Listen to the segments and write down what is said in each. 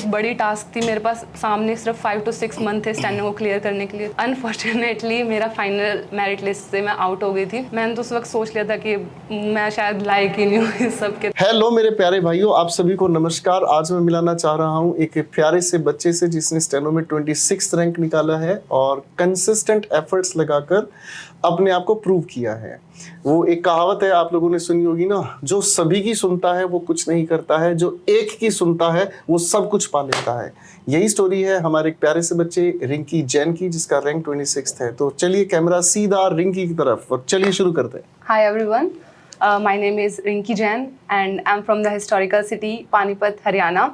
एक बड़ी टास्क थी मेरे पास, सामने सिर्फ 5 to 6 मंथ थे स्टेनो को क्लियर करने के लिए। अनफॉर्चुनेटली मेरा फाइनल मेरिट लिस्ट से मैं आउट हो गई थी। मैंने तो उस वक्त सोच लिया था कि मैं शायद लायक ही नहीं हूँ इस सब के। हेलो मेरे प्यारे भाइयों, आप सभी को नमस्कार। आज मैं मिलाना चाह रहा हूँ एक प्यारे से बच्चे से जिसने स्टेनो में 26 रैंक निकाला है और कंसिस्टेंट एफर्ट्स लगाकर अपने आप को प्रूव किया है। वो एक कहावत है, आप लोगों ने सुनी होगी ना, जो सभी की सुनता है वो कुछ नहीं करता है, जो एक की सुनता है वो सब कुछ पा लेता है। यही स्टोरी है हमारे एक प्यारे से बच्चे रिंकी जैन की, जिसका रैंक 26 है। तो चलिए कैमरा सीधा रिंकी की तरफ और चलिए शुरू करते हैं। Hi everyone, my name is Rinki Jain and I'm from the historical city Panipat, Haryana.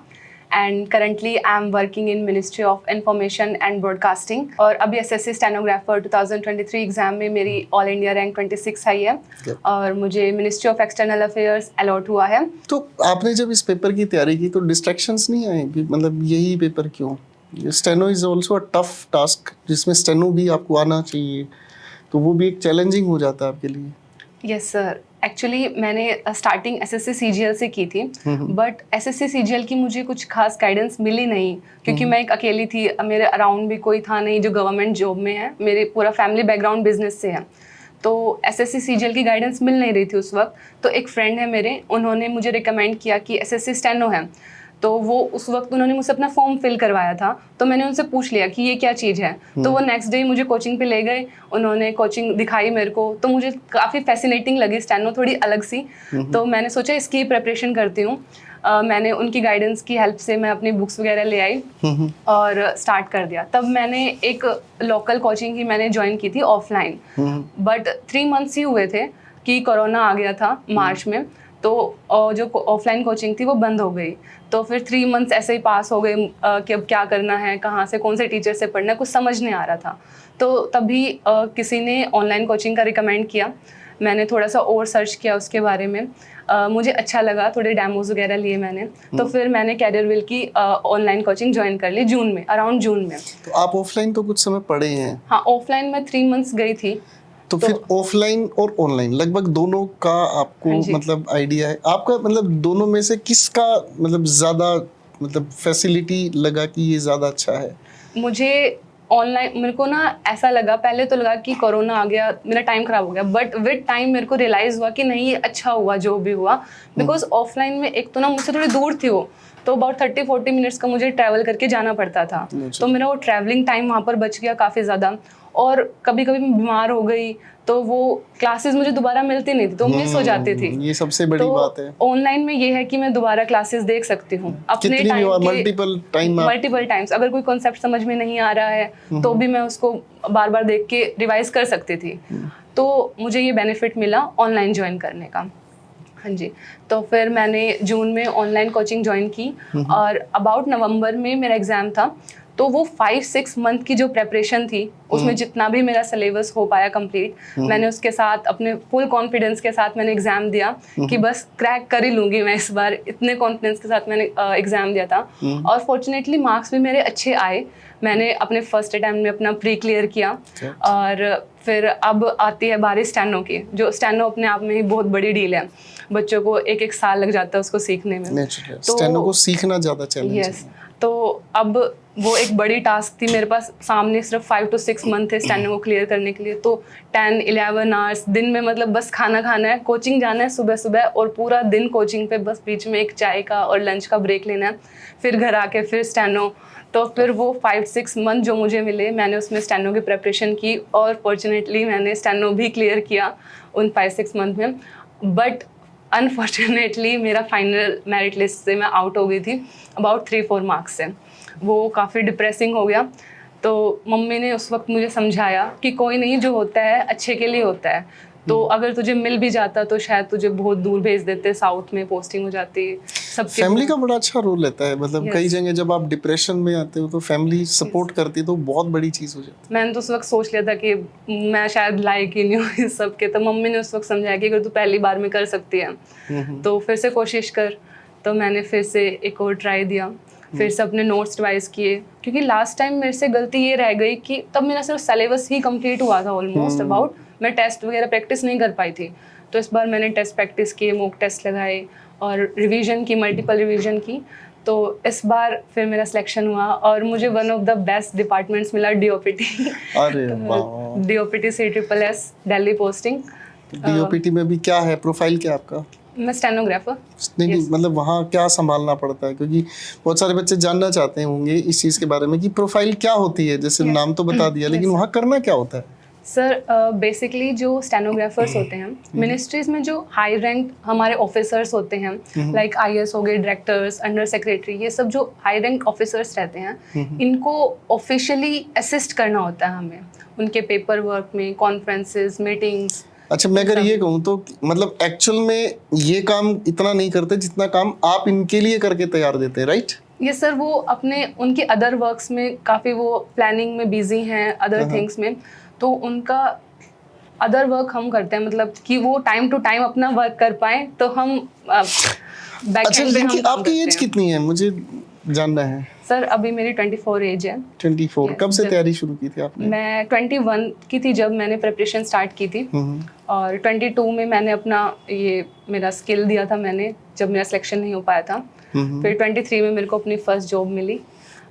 And currently I'm working in Ministry of Information and Broadcasting. और अभी SSC स्टेनोग्राफर 2023 एग्जाम में मेरी ऑल इंडिया रैंक 26 आई है और मुझे ministry of external affairs allot हुआ है। तो आपने जब इस पेपर की तैयारी की तो डिस्ट्रैक्शंस नहीं आए कि मतलब यही पेपर क्यों? Steno is also a tough task जिसमें स्टेनो भी आपको आना चाहिए, तो वो भी एक चैलेंजिंग हो जाता है आपके लिए। यस सर, एक्चुअली मैंने स्टार्टिंग एसएससी सीजीएल से की थी, बट एसएससी सीजीएल की मुझे कुछ खास गाइडेंस मिली नहीं क्योंकि मैं एक अकेली थी, मेरे अराउंड भी कोई था नहीं जो गवर्नमेंट जॉब में है। मेरे पूरा फैमिली बैकग्राउंड बिजनेस से है, तो एसएससी सीजीएल की गाइडेंस मिल नहीं रही थी उस वक्त। तो एक फ्रेंड है मेरे, उन्होंने मुझे रिकमेंड किया कि एसएससी स्टेनो है, तो वो उस वक्त उन्होंने मुझसे अपना फॉर्म फिल करवाया था। तो मैंने उनसे पूछ लिया कि ये क्या चीज़ है, तो वो नेक्स्ट डे मुझे कोचिंग पे ले गए, उन्होंने कोचिंग दिखाई मेरे को, तो मुझे काफ़ी फैसिनेटिंग लगी स्टेनो, थोड़ी अलग सी। तो मैंने सोचा इसकी प्रिपरेशन करती हूँ। मैंने उनकी गाइडेंस की हेल्प से मैं अपनी बुक्स वगैरह ले आई और स्टार्ट कर दिया। तब मैंने एक लोकल कोचिंग ही मैंने ज्वाइन की थी ऑफलाइन, बट 3 मंथ्स ही हुए थे कि कोरोना आ गया था मार्च में, तो जो ऑफलाइन कोचिंग थी वो बंद हो गई। तो फिर 3 मंथ्स ऐसे ही पास हो गए कि अब क्या करना है, कहाँ से कौन से टीचर से पढ़ना है, कुछ समझ नहीं आ रहा था। तो तभी किसी ने ऑनलाइन कोचिंग का रिकमेंड किया, मैंने थोड़ा सा और सर्च किया उसके बारे में, मुझे अच्छा लगा, थोड़े डेमोज वगैरह लिए मैंने। तो फिर मैंने कैरियर विल की ऑनलाइन कोचिंग ज्वाइन कर ली जून में, अराउंड जून में। तो आप ऑफलाइन तो कुछ समय पढ़े हैं? हाँ, ऑफलाइन में 3 मंथ्स गई थी। तो फिर ऑफलाइन और ऑनलाइन लगभग दोनों का आपको मतलब आइडिया है? आपका मतलब दोनों में से किसका मतलब ज़्यादा मतलब फैसिलिटी लगा कि ये ज़्यादा अच्छा है? मुझे ऑनलाइन, मेरे को ना ऐसा लगा, पहले तो लगा कि कोरोना आ गया, मेरा टाइम खराब हो गया, बट विद टाइम मेरे को रियलाइज़ हुआ कि नहीं, ये अच्छा हुआ जो भी हुआ। बिकॉज ऑफलाइन में एक तो ना मुझसे थोड़ी दूर थी वो, तो अबाउट 30-40 मिनट्स का मुझे ट्रैवल करके जाना पड़ता था, तो मेरा वो ट्रैवलिंग टाइम वहाँ पर बच गया काफ़ी ज़्यादा। और कभी कभी मैं बीमार हो गई तो वो क्लासेस मुझे दोबारा मिलती नहीं थी, तो मिस हो जाती थी। ये सबसे बड़ी बात है। ऑनलाइन में ये है कि मैं दोबारा क्लासेस देख सकती हूँ अपने टाइम के, मल्टीपल टाइम्स। अगर कोई कॉन्सेप्ट समझ में नहीं आ रहा है तो भी मैं उसको बार बार देख के रिवाइज कर सकती थी। तो मुझे ये बेनिफिट मिला ऑनलाइन ज्वाइन करने का। हाँ जी, तो फिर मैंने जून में ऑनलाइन कोचिंग ज्वाइन की और अबाउट नवंबर में मेरा एग्ज़ाम था। तो वो 5-6 मंथ की जो प्रेपरेशन थी, उसमें जितना भी मेरा सिलेबस हो पाया कंप्लीट, मैंने उसके साथ अपने फुल कॉन्फिडेंस के साथ मैंने एग्ज़ाम दिया कि बस क्रैक कर ही लूँगी मैं इस बार, इतने कॉन्फिडेंस के साथ मैंने एग्ज़ाम दिया था। और फॉर्चुनेटली मार्क्स भी मेरे अच्छे आए। मैंने अपने फर्स्ट अटैम्प्ट में अपना प्री क्लियर किया और फिर अब आती है बारी स्टेनो की, जो स्टेनो अपने आप में ही बहुत बड़ी डील है। बच्चों को 1-1 साल लग जाता है उसको सीखने में। तो स्टेनो को सीखना ज़्यादा चैलेंज है। तो अब वो एक बड़ी टास्क थी मेरे पास, सामने सिर्फ 5 to 6 मंथ थे स्टेनो को क्लियर करने के लिए। तो 10-11 आवर्स दिन में, मतलब बस खाना खाना है, कोचिंग जाना है सुबह सुबह और पूरा दिन कोचिंग पे, बस बीच में एक चाय का और लंच का ब्रेक लेना है, फिर घर आके फिर स्टेनो। तो फिर वो 5-6 मंथ जो मुझे मिले, मैंने उसमें स्टेनो की प्रेपरेशन की और फॉर्चुनेटली मैंने स्टेनो भी क्लियर किया उन 5-6 मंथ में। बट अनफॉर्चुनेटली मेरा फाइनल मेरिट लिस्ट से मैं आउट हो गई थी अबाउट 3-4 मार्क्स से। वो काफ़ी डिप्रेसिंग हो गया। तो मम्मी ने उस वक्त मुझे समझाया कि कोई नहीं, जो होता है अच्छे के लिए होता है, तो अगर तुझे मिल भी जाता तो शायद तुझे बहुत दूर भेज देते, साउथ में पोस्टिंग हो जाती। सबके फैमिली का बड़ा अच्छा रोल रहता है, मतलब कई जगह जब आप डिप्रेशन में आते हो तो फैमिली सपोर्ट करती है, तो बहुत बड़ी चीज़ हो जाती है। मैंने तो उस वक्त सोच लिया था कि मैं शायद लायक ही नहीं हूँ इस सब के। तो मम्मी ने उस वक्त समझाया कि अगर तू पहली बार में कर सकती है तो फिर से कोशिश कर। तो मैंने फिर से एक और ट्राई दिया, फिर से अपने नोट्स रिवाइज किए, क्योंकि लास्ट टाइम मेरे से गलती ये रह गई कि तब मेरा सिर्फ सिलेबस ही कंप्लीट हुआ था ऑलमोस्ट अबाउट, मैं टेस्ट वगैरह प्रैक्टिस नहीं कर पाई थी। तो इस बार मैंने टेस्ट प्रैक्टिस किए, मॉक टेस्ट लगाए और रिवीजन की, मल्टीपल रिवीजन की। तो इस बार फिर मेरा सिलेक्शन हुआ और मुझे one of the best departments मिला DOPT। अरे वाह। DOPT CSSS Delhi posting. DOPT में भी क्या है, प्रोफाइल क्या है आपका? मैं स्टेनोग्राफर। नहीं मतलब वहाँ क्या संभालना पड़ता है, क्योंकि बहुत सारे बच्चे जानना चाहते होंगे इस चीज़ के बारे में कि प्रोफाइल क्या होती है, जैसे नाम तो बता दिया, लेकिन वहाँ करना क्या होता है? सर बेसिकली जो स्टेनोग्राफर्स होते हैं मिनिस्ट्रीज में, जो हाई रैंक हमारे ऑफिसर्स होते हैं, लाइक IAS हो गए, डायरेक्टर्स, अंडर सेक्रेटरी, ये सब जो हाई रैंक ऑफिसर्स रहते हैं, इनको ऑफिशियली असिस्ट करना होता है हमें उनके पेपर वर्क में, कॉन्फ्रेंसेस, मीटिंग्स। अच्छा, मैं अगर ये कहूँ तो मतलब एक्चुअल में ये काम इतना नहीं करते जितना काम आप इनके लिए करके तैयार देते हैं, राइट? ये सर वो अपने उनके अदर वर्क्स में काफ़ी वो प्लानिंग में बिजी हैं, अदर थिंग्स में, तो उनका अदर वर्क हम करते हैं, मतलब कि वो टाइम टू टाइम अपना वर्क कर पाए, तो हम बैक अच्छा, एंड पे हम लेकिन काम आपकी करते एज हैं। कितनी है, मुझे जानना है। सर अभी मेरी 24 एज है। 24। कब से जब- तैयारी शुरू की थी आपने? मैं 21 की थी जब मैंने प्रिपरेशन स्टार्ट की थी, और 22 में मैंने अपना ये मेरा स्किल दिया था मैंने, जब मेरा सिलेक्शन नहीं हो पाया था। फिर 23 में मेरे को अपनी फर्स्ट जॉब मिली।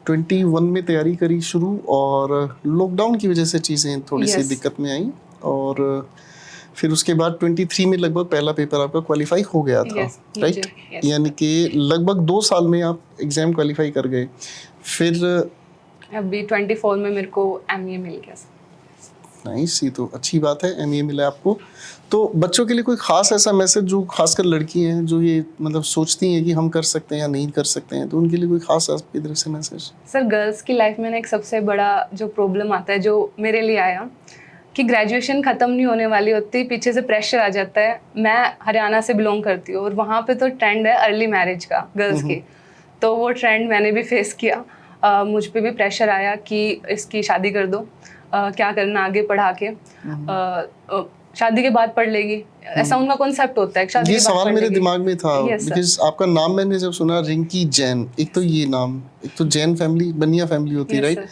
21 में तैयारी करी शुरू, और लॉकडाउन की वजह से चीज़ें थोड़ी सी Yes. दिक्कत में आई, और फिर उसके बाद 23 में लगभग पहला पेपर आपका क्वालिफाई हो गया था, Yes, राइट? yes. यानी कि लगभग 2 साल में आप एग्जाम क्वालिफाई कर गए। फिर अभी 24 में मेरे को MA मिल गया सर। नाइस, ये तो अच्छी बात है, MA मिला आपको। तो बच्चों के लिए कोई खास ऐसा मैसेज, जो खासकर लड़की हैं जो ये मतलब सोचती हैं कि हम कर सकते हैं या नहीं कर सकते हैं, तो उनके लिए कोई खास आपकी तरफ से मैसेज? सर गर्ल्स की लाइफ में ना एक सबसे बड़ा जो प्रॉब्लम आता है, जो मेरे लिए आया, कि ग्रेजुएशन ख़त्म नहीं होने वाली होती, पीछे से प्रेशर आ जाता है। मैं हरियाणा से बिलोंग करती हूँ और वहाँ पे तो ट्रेंड है अर्ली मैरिज का गर्ल्स की, तो वो ट्रेंड मैंने भी फेस किया। मुझ पे भी प्रेशर आया कि इसकी शादी कर दो, क्या करना आगे पढ़ा के, शादी के बाद पढ़ लेगी, ऐसा उनका कॉन्सेप्ट होता है, शादी ये के बाद सवाल पढ़ मेरे लेगी। दिमाग में था, Yes, sir. बिकॉज आपका नाम मैंने जब सुना रिंकी जैन, एक तो ये नाम, एक तो जैन फैमिली, बनिया फैमिली होती है, Yes, राइट?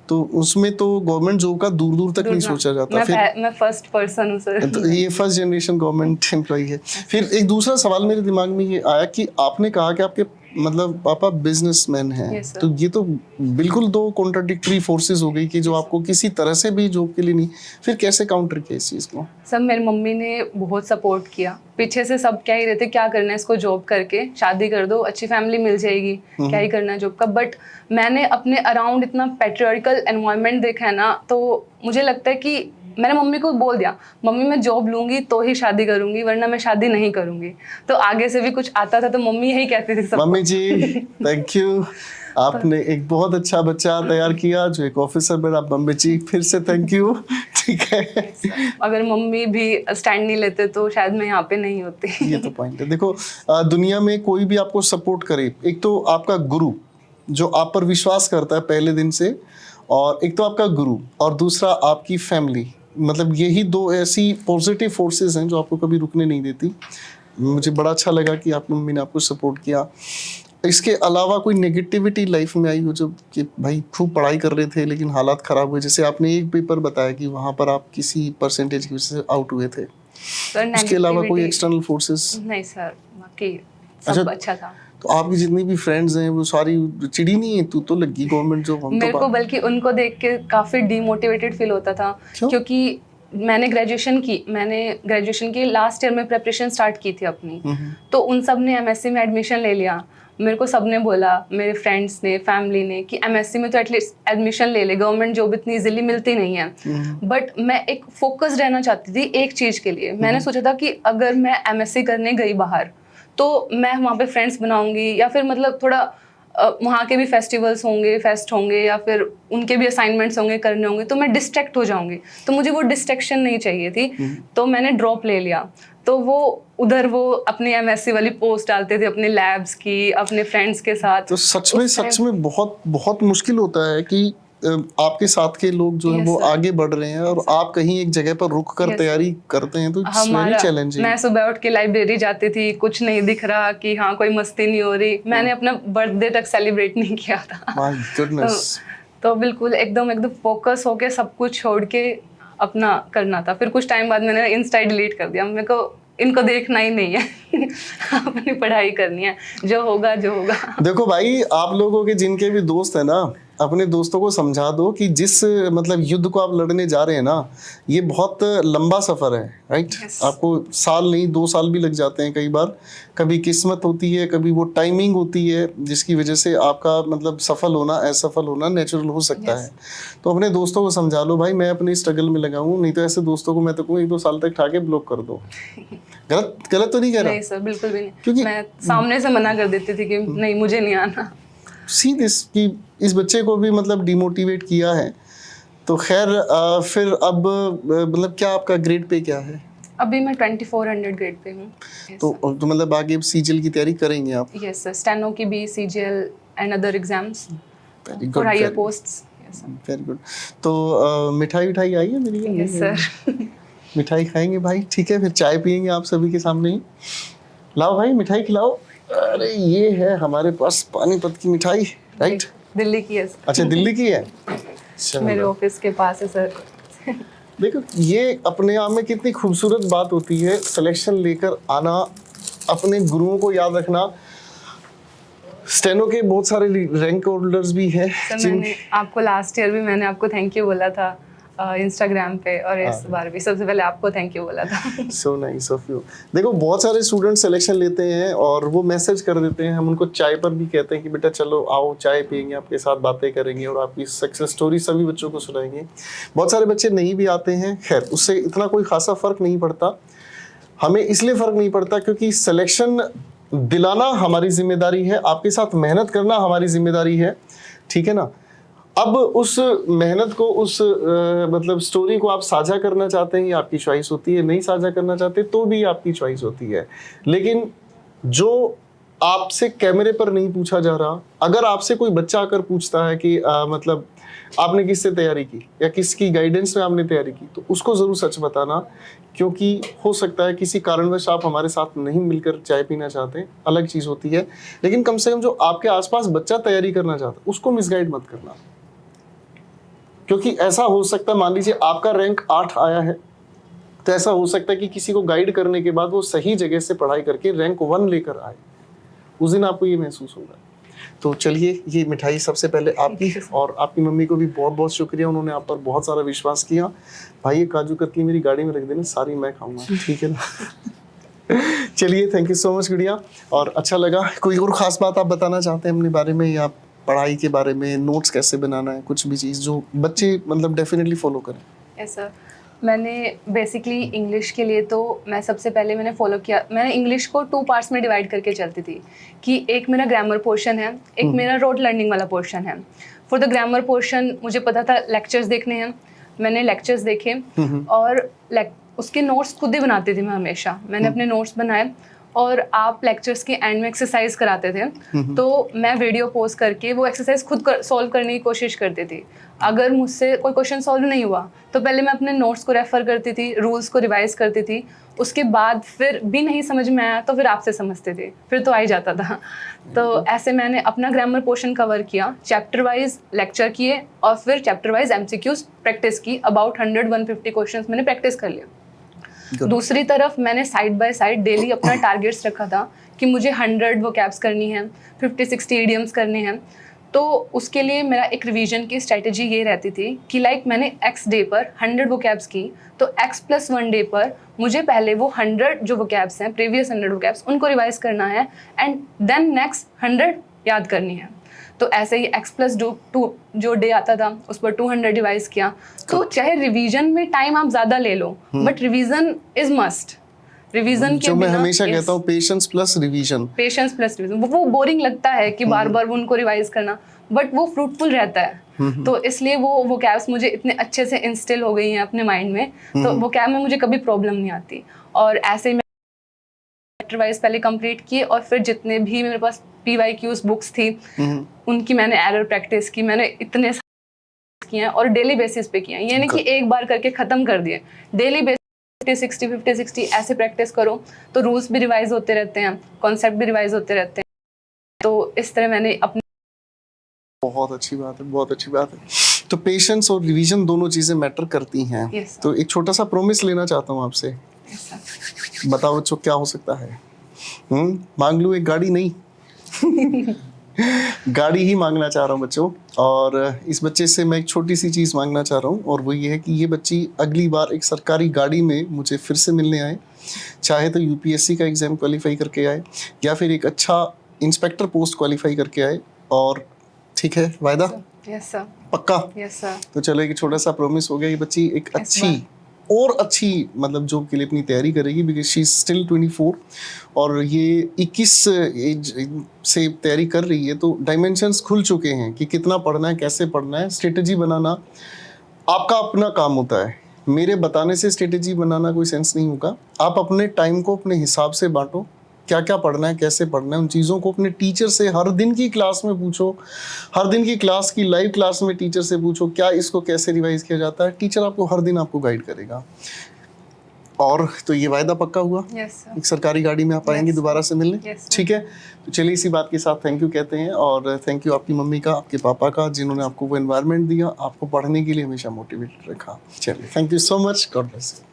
तो उसमें तो गवर्नमेंट जॉब का दूर दूर तक नहीं सोचा जाता। फिर मैं फर्स्ट पर्सन हूँ सर। तो ये फर्स्ट जनरेशन गवर्नमेंट एम्प्लॉय है। फिर एक दूसरा सवाल मेरे दिमाग में ये आया कि आपने कहा कि आपके मतलब पापा बिजनेसमैन हैं, Yes, sir. तो ये तो बिल्कुल दो कॉन्ट्राडिक्टरी फोर्सेस हो गई कि जो आपको किसी तरह से भी जॉब के लिए नहीं, फिर कैसे काउंटर किया इस चीज़ को? सब मेरी मम्मी ने बहुत सपोर्ट किया, पीछे से सब कह ही रहे थे क्या करना है इसको, जॉब करके शादी कर दो, अच्छी फैमिली मिल जाएगी, क्या ही करना है जॉब का। बट मैंने अपने अराउंड इतना पैट्रियार्कल एनवायरनमेंट देखा है ना, तो मुझे लगता है कि मैंने मम्मी को बोल दिया, मम्मी मैं जॉब लूंगी तो ही शादी करूंगी, वरना मैं शादी नहीं करूंगी। तो आगे से भी कुछ आता था तो मम्मी यही कहती थी सबको। मम्मी जी थैंक यू, आपने एक बहुत अच्छा बच्चा तैयार किया जो एक ऑफिसर बना। मम्मी जी फिर से थैंक यू। ठीक है, अगर मम्मी भी स्टैंड नहीं लेते तो शायद मैं यहाँ पे नहीं होती। ये तो पॉइंट है। देखो दुनिया में कोई भी आपको सपोर्ट करे, एक तो आपका गुरु जो आप पर विश्वास करता है पहले दिन से, और एक तो आपका गुरु, और दूसरा आपकी फैमिली, मतलब यही दो ऐसी पॉजिटिव फोर्सेस हैं जो आपको कभी रुकने नहीं देती। मुझे बड़ा अच्छा लगा कि आप मम्मी ने आपको सपोर्ट किया। इसके अलावा कोई नेगेटिविटी लाइफ में आई हो जब कि भाई खूब पढ़ाई कर रहे थे लेकिन हालात ख़राब हुए? जैसे आपने एक पेपर बताया कि वहाँ पर आप किसी परसेंटेज की वजह से आउट हुए थे, सर उसके अलावा कोई negativity- एक्सटर्नल फोर्सेस? नहीं सर, बाकी सब अच्छा था। तो आपकी जितनी भी फ्रेंड्स हैं वो सारी चिड़ी नहीं है, तू तो लगी गवर्नमेंट जॉब, हम मेरे तो को बल्कि उनको देख के काफ़ी डीमोटिवेटेड फील होता था। क्यों? क्योंकि मैंने ग्रेजुएशन की लास्ट ईयर में प्रिपरेशन स्टार्ट की थी अपनी, तो उन सब ने MSc में एडमिशन ले लिया। मेरे को सबने बोला, मेरे फ्रेंड्स ने, फैमिली ने, कि MSc में तो एटलीस्ट एडमिशन ले ले, गवर्नमेंट जॉब इतनी इजीली मिलती नहीं है। बट मैं एक फोकस रहना चाहती थी एक चीज़ के लिए। मैंने सोचा था कि अगर मैं MSc करने गई बाहर तो मैं वहाँ पे फ्रेंड्स बनाऊंगी, या फिर मतलब थोड़ा वहाँ के भी फेस्टिवल्स होंगे, फेस्ट होंगे, या फिर उनके भी असाइनमेंट्स होंगे, करने होंगे, तो मैं डिस्ट्रैक्ट हो जाऊंगी। तो मुझे वो डिस्ट्रैक्शन नहीं चाहिए थी, तो मैंने ड्रॉप ले लिया। तो वो उधर वो अपनी MSc वाली पोस्ट डालते थे अपने लैब्स की, अपने फ्रेंड्स के साथ। तो सच में बहुत बहुत मुश्किल होता है कि आपके साथ के लोग जो हैं Yes, वो sir. आगे बढ़ रहे हैं और आप कहीं एक जगह पर रुक कर Yes, तैयारी करते हैं, तो इट्स वेरी हमारा चैलेंजिंग। मैं सुबह उठ के लाइब्रेरी जाती थी, कुछ नहीं दिख रहा कि हाँ कोई मस्ती नहीं हो रही, मैंने अपना बर्थडे तक सेलिब्रेट नहीं किया था। My goodness. तो बिल्कुल एकदम फोकस होके सब कुछ छोड़ के अपना करना था। फिर कुछ टाइम बाद मैंने इंस्टा डिलीट कर दिया, मेरे को इनको देखना ही नहीं है अपनी पढ़ाई करनी है, जो होगा जो होगा। देखो भाई, आप लोगों के जिनके भी दोस्त है ना, अपने दोस्तों को समझा दो कि जिस मतलब युद्ध को आप लड़ने जा रहे हैं ना, ये बहुत लंबा सफर है, राइट? Yes. आपको साल नहीं 2 साल भी लग जाते हैं कई बार। कभी किस्मत होती है, कभी वो टाइमिंग होती है जिसकी वजह से आपका मतलब सफल होना असफल होना नेचुरल हो सकता Yes. है। तो अपने दोस्तों को समझा लो भाई, मैं अपने स्ट्रगल में लगा हूँ, नहीं तो ऐसे दोस्तों को मैं तो कहूँ 1-2 साल तक ठा के ब्लॉक कर दो। गलत तो नहीं कह रहा? नहीं सर, बिल्कुल भी नहीं, क्योंकि मैं सामने से मना कर देती थी कि नहीं मुझे नहीं आना। सी दिस कि इस बच्चे को भी मतलब डिमोटिवेट किया है। तो खैर फिर अब मतलब क्या आपका ग्रेड पे क्या है? अभी मैं 2400 ग्रेड पे हूँ। तो मतलब आगे सीजीएल की तैयारी करेंगे आप? यस सर, स्टेनो की भी, CGL and other exams very for higher good, posts. Very good. तो मिठाई उठाई आई है मेरी? Yes sir. मिठाई खाएंगे भाई, ठीक है? फिर चाय पियेंगे आप सभी के सामने ही। लाओ भाई मिठाई खिलाओ। अरे ये है हमारे पास पानीपत की मिठाई, राइट? दिल्ली की है सर। अच्छा, दिल्ली की है? मेरे चलो। ऑफिस के पास है सर। देखो ये अपने आप में कितनी खूबसूरत बात होती है, सिलेक्शन लेकर आना, अपने गुरुओं को याद रखना। स्टेनो के बहुत सारे रैंक होल्डर्स भी हैं। सर मैंने आपको लास्ट ईयर भी मैंने आपको थैंक यू बोला था इंस्टाग्राम पे, और इस बार भी सबसे पहले आपको थैंक यू बोला था। So nice of you. देखो बहुत सारे स्टूडेंट सिलेक्शन लेते हैं और वो मैसेज कर देते हैं, हम उनको चाय पर भी कहते हैं कि बेटा चलो आओ चाय पियेंगे, आपके साथ बातें करेंगे और आपकी सक्सेस स्टोरी सभी बच्चों को सुनाएंगे। बहुत सारे बच्चे नहीं भी आते हैं, खैर उससे इतना कोई खासा फर्क नहीं पड़ता। हमें इसलिए फर्क नहीं पड़ता क्योंकि सिलेक्शन दिलाना हमारी जिम्मेदारी है, आपके साथ मेहनत करना हमारी जिम्मेदारी है, ठीक है ना? अब उस मेहनत को, उस मतलब स्टोरी को आप साझा करना चाहते हैं, ये आपकी चॉइस होती है। नहीं साझा करना चाहते तो भी आपकी चॉइस होती है। लेकिन जो आपसे कैमरे पर नहीं पूछा जा रहा, अगर आपसे कोई बच्चा आकर पूछता है कि मतलब आपने किससे तैयारी की या किसकी गाइडेंस में आपने तैयारी की, तो उसको ज़रूर सच बताना, क्योंकि हो सकता है किसी कारणवश आप हमारे साथ नहीं मिलकर चाय पीना चाहते, अलग चीज़ होती है। लेकिन कम से कम जो आपके आसपास बच्चा तैयारी करना चाहता है उसको मिसगाइड मत करना, क्योंकि ऐसा हो सकता है मान लीजिए आपका रैंक 8 आया है, तो ऐसा हो सकता है कि किसी को गाइड करने के बाद वो सही जगह से पढ़ाई करके रैंक 1 लेकर आए, उस दिन आपको ये महसूस होगा। तो चलिए, ये मिठाई सबसे पहले आपकी, और आपकी मम्मी को भी बहुत बहुत शुक्रिया, उन्होंने आप पर बहुत सारा विश्वास किया। भाई ये काजू कतली मेरी गाड़ी में रख देना, सारी मैं खाऊंगा, ठीक है ना? चलिए, थैंक यू सो मच गुड़िया, और अच्छा लगा। कोई और खास बात आप बताना चाहते हैं अपने बारे में या पढ़ाई के बारे में, नोट्स कैसे बनाना है, कुछ भी चीज़ जो बच्चे मतलब डेफिनेटली फॉलो करें? यस सर, मैंने बेसिकली इंग्लिश के लिए तो मैं सबसे पहले मैंने फॉलो किया, मैंने इंग्लिश को 2 पार्ट्स में डिवाइड करके चलती थी कि एक मेरा ग्रामर पोर्शन है, एक मेरा रोड लर्निंग वाला पोर्शन है। फॉर द ग्रामर पोर्शन मुझे पता था लेक्चर्स देखने हैं, मैंने लेक्चर्स देखे और उसके नोट्स खुद ही बनाती थी मैं हमेशा। मैंने अपने नोट्स बनाए और आप लेक्चर्स के एंड में एक्सरसाइज कराते थे, तो मैं वीडियो पोस्ट करके वो एक्सरसाइज खुद सॉल्व करने की कोशिश करती थी। अगर मुझसे कोई क्वेश्चन सॉल्व नहीं हुआ तो पहले मैं अपने नोट्स को रेफर करती थी, रूल्स को रिवाइज करती थी, उसके बाद फिर भी नहीं समझ में आया तो फिर आपसे समझते थे, फिर तो आ ही जाता था। तो ऐसे मैंने अपना ग्रामर पोर्शन कवर किया, चैप्टर वाइज लेक्चर किए और फिर चैप्टर वाइज एमसीक्यूज प्रैक्टिस की। अबाउट 100-150 क्वेश्चन मैंने प्रैक्टिस कर लिया। दूसरी तरफ मैंने साइड बाय साइड डेली अपना टारगेट्स रखा था कि मुझे 100 वोकैब्स करनी है, 50-60 इडियम्स करने हैं। तो उसके लिए मेरा एक रिवीजन की स्ट्रेटेजी ये रहती थी कि मैंने x डे पर 100 वोकैब्स की, तो x+1 डे पर मुझे पहले वो 100 जो वोकैब्स हैं, प्रीवियस 100 वोकैब्स, उनको रिवाइज करना है एंड देन नेक्स्ट 100 याद करनी है। तो ऐसे ही x+2 जो डे आता था उस पर 200 रिवाइज किया। तो चाहे रिवीजन में टाइम आप ज़्यादा ले लो, but revision is must. Revision के जो मैं हमेशा कहता हूँ, patience plus revision. Patience plus revision, वो बोरिंग लगता है कि बार बार उनको रिवाइज करना, बट वो फ्रूटफुल रहता है। तो इसलिए वो कैब्स मुझे इतने अच्छे से इंस्टिल हो गई हैं अपने माइंड में, तो वो कैब में मुझे कभी प्रॉब्लम नहीं आती। और ऐसे ही चैप्टर वाइज पहले कंप्लीट किए और फिर जितने भी मेरे पास PYQs बुक्स थी उनकी मैंने एरर प्रैक्टिस की, मैंने इतने किए हैं और डेली बेसिस पे किए हैं। ये नहीं कि एक बार करके खत्म कर दिए, डेली बेसिस 50-60 ऐसे प्रैक्टिस करो तो रूल्स भी रिवाइज होते रहते हैं, कॉन्सेप्ट भी रिवाइज होते रहते हैं। तो इस तरह मैंने अपने बहुत अच्छी बात है, बहुत अच्छी बात है। तो पेशेंस और रिवीजन दोनों चीजें मैटर करती हैं। Yes, तो एक छोटा सा प्रॉमिस लेना चाहता हूँ आपसे। yes, बताओ बच्चों क्या हो सकता है? मांग लूं एक गाड़ी? नहीं गाड़ी ही मांगना चाह रहा हूँ बच्चों। और इस बच्चे से मैं एक छोटी सी चीज़ मांगना चाह रहा हूँ, और वो ये है कि ये बच्ची अगली बार एक सरकारी गाड़ी में मुझे फिर से मिलने आए, चाहे तो यूपीएससी का एग्ज़ाम क्वालिफाई करके आए या फिर एक अच्छा इंस्पेक्टर पोस्ट क्वालिफाई करके आए। और ठीक है, वायदा? Yes sir. पक्का? Yes sir. तो चलो एक छोटा सा प्रॉमिस हो गया, ये बच्ची एक अच्छी और अच्छी मतलब जॉब के लिए अपनी तैयारी करेगी, बिकॉज शी इज स्टिल 24 और ये 21 एज से तैयारी कर रही है। तो डायमेंशंस खुल चुके हैं कि कितना पढ़ना है, कैसे पढ़ना है। स्ट्रेटजी बनाना आपका अपना काम होता है, मेरे बताने से स्ट्रेटजी बनाना कोई सेंस नहीं होगा। आप अपने टाइम को अपने हिसाब से बांटो, क्या क्या पढ़ना है, कैसे पढ़ना है, उन चीज़ों को अपने टीचर से हर दिन की क्लास में पूछो। हर दिन की क्लास की लाइव क्लास में टीचर से पूछो क्या इसको कैसे रिवाइज किया जाता है। टीचर आपको हर दिन आपको गाइड करेगा। और तो ये वायदा पक्का हुआ? Yes sir. एक सरकारी गाड़ी में आप आएंगे दोबारा से मिलने? Yes, ठीक है, तो चलिए इसी बात के साथ थैंक यू कहते हैं। और थैंक यू आपकी मम्मी का, आपके पापा का, जिन्होंने आपको वो एनवायरनमेंट दिया, आपको पढ़ने के लिए हमेशा मोटिवेटेड रखा। चलिए thank you so much, God bless you.